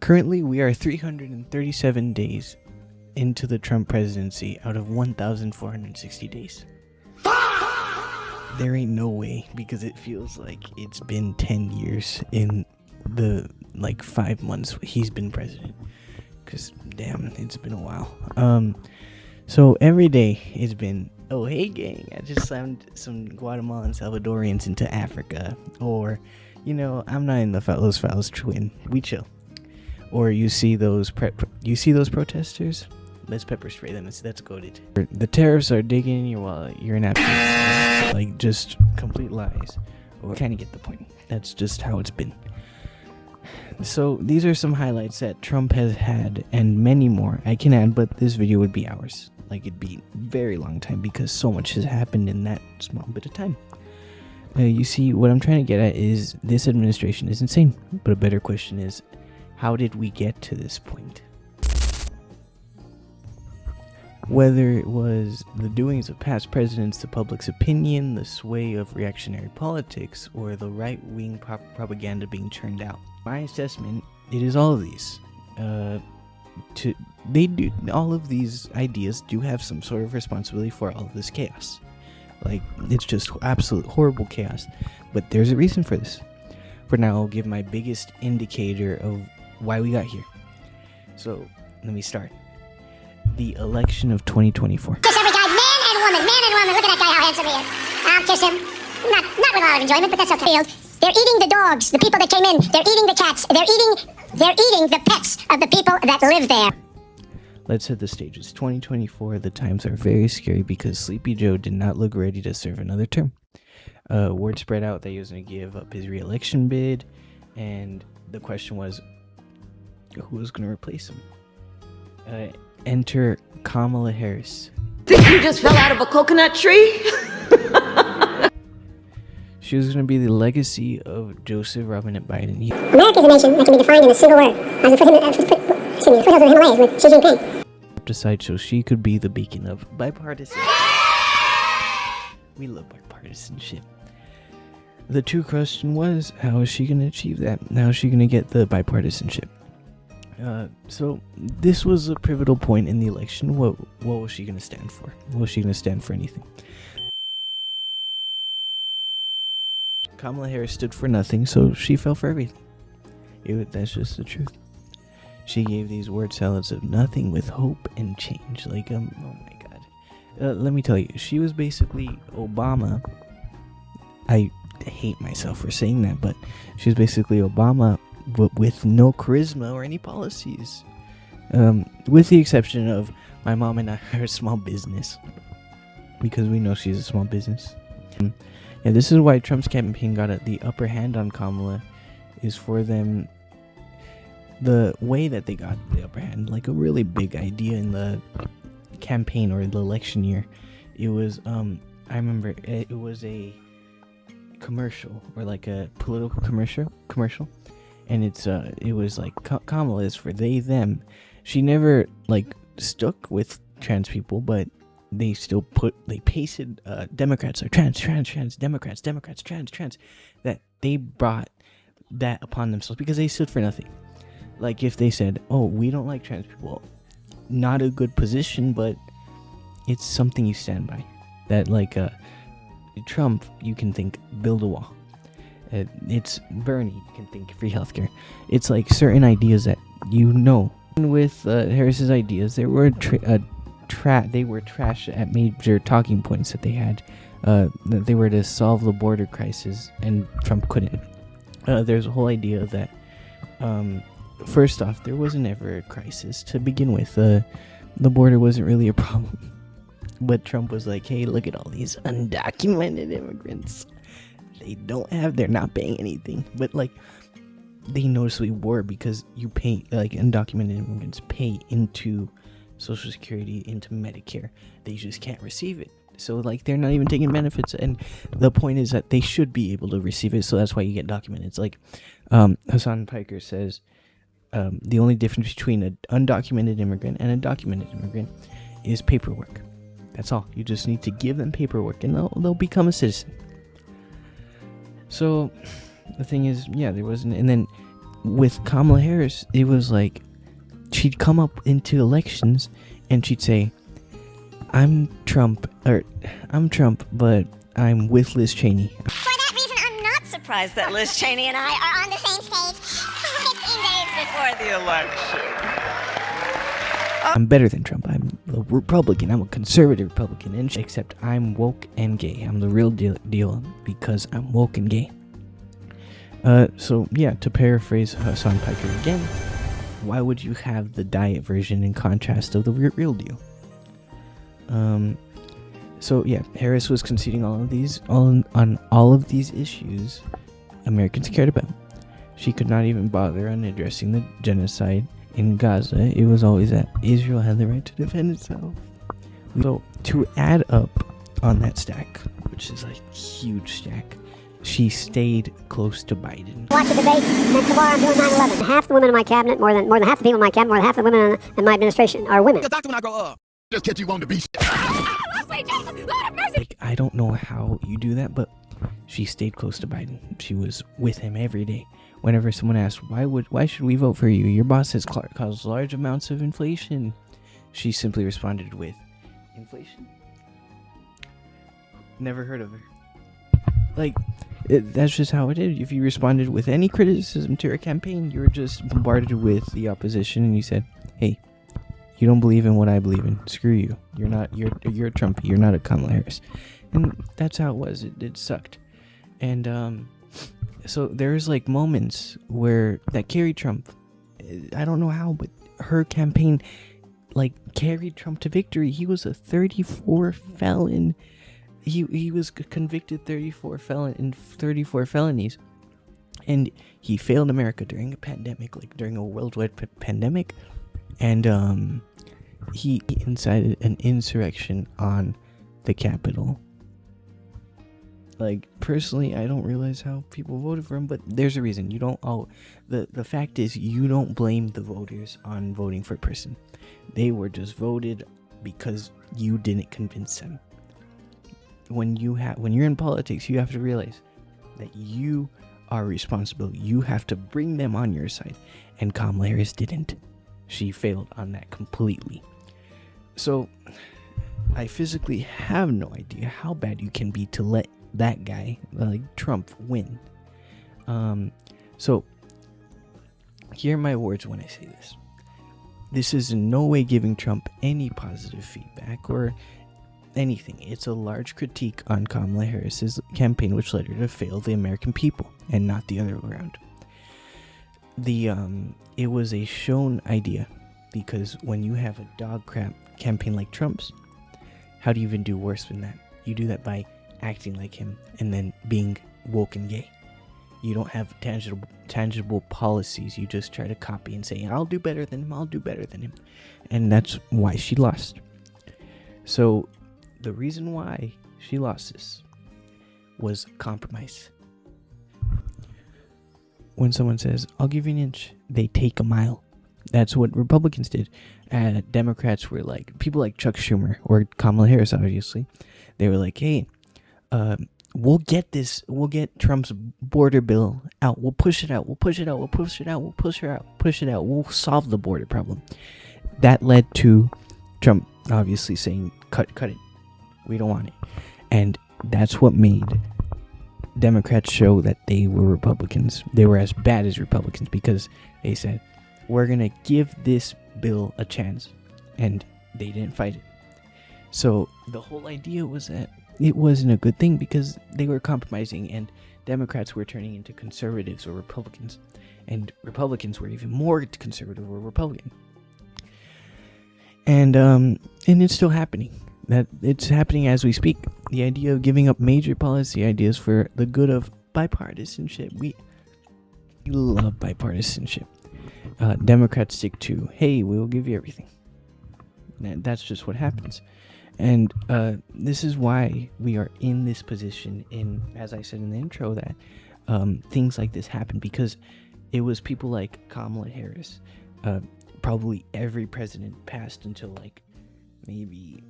Currently, we are 337 days into the Trump presidency out of 1,460 days. There ain't no way, because it feels like it's been 10 years in the 5 months he's been president. Because damn, it's been a while. So every day it's been, oh hey gang, I just slammed some Guatemalan Salvadorians into Africa, or I'm not in those files twin, we chill. Or you see those protesters, let's pepper spray them. That's goated. The tariffs are digging in your wallet. You're an absolute just complete lies. Or kind of get the point. That's just how it's been. So these are some highlights that Trump has had, and many more I can add, but this video would be hours. It'd be a very long time because so much has happened in that small bit of time. You see, what I'm trying to get at is this administration is insane. But a better question is, how did we get to this point? Whether it was the doings of past presidents, the public's opinion, the sway of reactionary politics, or the right-wing propaganda being churned out. My assessment, it is all of these. All of these ideas do have some sort of responsibility for all of this chaos. It's just absolute horrible chaos. But there's a reason for this. For now, I'll give my biggest indicator of why we got here. So, let me start. The election of 2024. Kiss every guy, man and woman. Look at that guy, how handsome he is. I'll kiss him. Not with a lot of enjoyment, but that's okay. They're eating the dogs, the people that came in. They're eating the cats. They're eating the pets of the people that live there. Let's set the stage. It's 2024. The times are very scary because Sleepy Joe did not look ready to serve another term. Word spread out that he was going to give up his re-election bid, and the question was, who was going to replace him? Enter Kamala Harris. Think you just fell out of a coconut tree? She was going to be the legacy of Joseph Robinette Biden. America is a nation that can be defined in a single word. Foothills of the Himalayas with Xi Jinping. Decide so she could be the beacon of bipartisan. We love bipartisanship. The true question was, how is she going to achieve that? How is she going to get the bipartisanship? So this was a pivotal point in the election. What was she going to stand for? Was she going to stand for anything? Kamala Harris stood for nothing, so she fell for everything. That's just the truth. She gave these word salads of nothing with hope and change. Oh my god. Let me tell you, she was basically Obama. I hate myself for saying that, but she was basically Obama, but with no charisma or any policies. With the exception of my mom and I are a small business. Because we know she's a small business. And this is why Trump's campaign got the upper hand on Kamala, is for them, the way that they got the upper hand, a really big idea in the campaign or the election year. It was, I remember, it was a commercial, or a political commercial. And it was Kamala is for they, them. She never, stuck with trans people, but they still pasted Democrats are trans, Democrats, trans, that they brought that upon themselves because they stood for nothing. If they said, oh, we don't like trans people, not a good position, but it's something you stand by. That Trump, you can think build a wall. It's Bernie, you can think free healthcare. It's certain ideas that with Harris's ideas, there were they were trash at major talking points that they had, that they were to solve the border crisis, and Trump couldn't. There's a whole idea that, first off, there wasn't ever a crisis to begin with. The border wasn't really a problem. But Trump was like, hey, look at all these undocumented immigrants. They're not paying anything. But they noticeably were, because you pay, undocumented immigrants pay into Social Security, into Medicare. They just can't receive it. So they're not even taking benefits, and the point is that they should be able to receive it. So that's why you get documented. It's Hassan Piker says, the only difference between an undocumented immigrant and a documented immigrant is paperwork. That's all. You just need to give them paperwork, and they'll become a citizen. So the thing is, yeah, there wasn't, and then with Kamala Harris, it was like she'd come up into elections and she'd say, I'm Trump, but I'm with Liz Cheney. For that reason, I'm not Surprised that Liz Cheney and I are on the same stage 15 days before the election. I'm better than Trump. I'm a Republican. I'm a conservative Republican. Except I'm woke and gay. I'm the real deal because I'm woke and gay. So yeah, to paraphrase Hassan Piker again, why would you have the diet version in contrast of the real deal? So yeah, Harris was conceding on all of these issues Americans cared about. She could not even bother on addressing the genocide in Gaza. It was always that Israel had the right to defend itself. So to add up on that stack, which is like huge stack, she stayed close to Biden. Watch the debate, and tomorrow I'm doing 9/11. Half the women in my cabinet, more than half the people in my cabinet, more than half the women in my administration are women. The doctor when I grow up. Just catch you on the beach. Like, I don't know how you do that, but she stayed close to Biden. She was with him every day. Whenever someone asked, why should we vote for you? Your boss has caused large amounts of inflation. She simply responded with, inflation? Never heard of her. Like, that's just how it is. If you responded with any criticism to her campaign, you were just bombarded with the opposition, and you said, hey, you don't believe in what I believe in. Screw you. You're a Trump. You're not a Kamala Harris. And that's how it was. It sucked. And so there's like moments where that carried Trump. I don't know how, but her campaign like carried Trump to victory. He was a 34 felon. He was convicted 34 felonies, and he failed America during a pandemic, like during a worldwide pandemic, and he incited an insurrection on the Capitol. Like, personally, I don't realize how people voted for him, but there's a reason. You don't. The fact is, you don't blame the voters on voting for a person. They were just voted because you didn't convince them. When you're in politics, you have to realize that you are responsible. You have to bring them on your side, and Kamala Harris didn't. She failed on that completely. So, I physically have no idea how bad you can be to let that guy, like Trump, win. So, hear my words when I say this. This is in no way giving Trump any positive feedback or anything. It's a large critique on Kamala Harris's campaign, which led her to fail the American people, and not the other way around. It was a shown idea, because when you have a dog crap campaign like Trump's, how do you even do worse than that? You do that by acting like him and then being woke and gay. You don't have tangible policies. You just try to copy and say, I'll do better than him. And that's why she lost. So the reason why she lost this was compromise. When someone says, I'll give you an inch, they take a mile. That's what Republicans did. Democrats were like, people like Chuck Schumer or Kamala Harris, obviously. They were like, hey, we'll get Trump's border bill out. We'll push it out. We'll solve the border problem. That led to Trump obviously saying, cut it. We don't want it. And that's what made Democrats show that they were Republicans. They were as bad as Republicans, because they said, we're going to give this bill a chance. And they didn't fight it. So the whole idea was that it wasn't a good thing, because they were compromising, and Democrats were turning into conservatives or Republicans. And Republicans were even more conservative or Republican. And it's still happening. That it's happening as we speak. The idea of giving up major policy ideas for the good of bipartisanship. We love bipartisanship. Democrats stick to, hey, we'll give you everything. That's just what happens. And this is why we are in this position, as I said in the intro, that things like this happen, because it was people like Kamala Harris. Probably every president passed until like maybe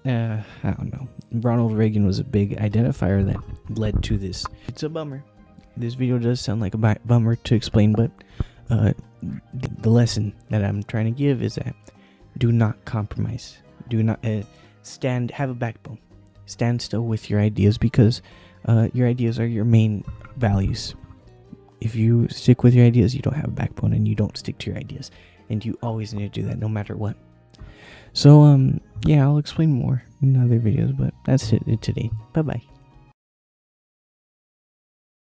I don't know. Ronald Reagan was a big identifier that led to this. It's a bummer. This video does sound like a bummer to explain, but the lesson that I'm trying to give is that do not compromise. Do not have a backbone. Stand still with your ideas, because your ideas are your main values. If you stick with your ideas, you don't have a backbone, and you don't stick to your ideas. And you always need to do that no matter what. So, yeah, I'll explain more in other videos, but that's it today. Bye-bye.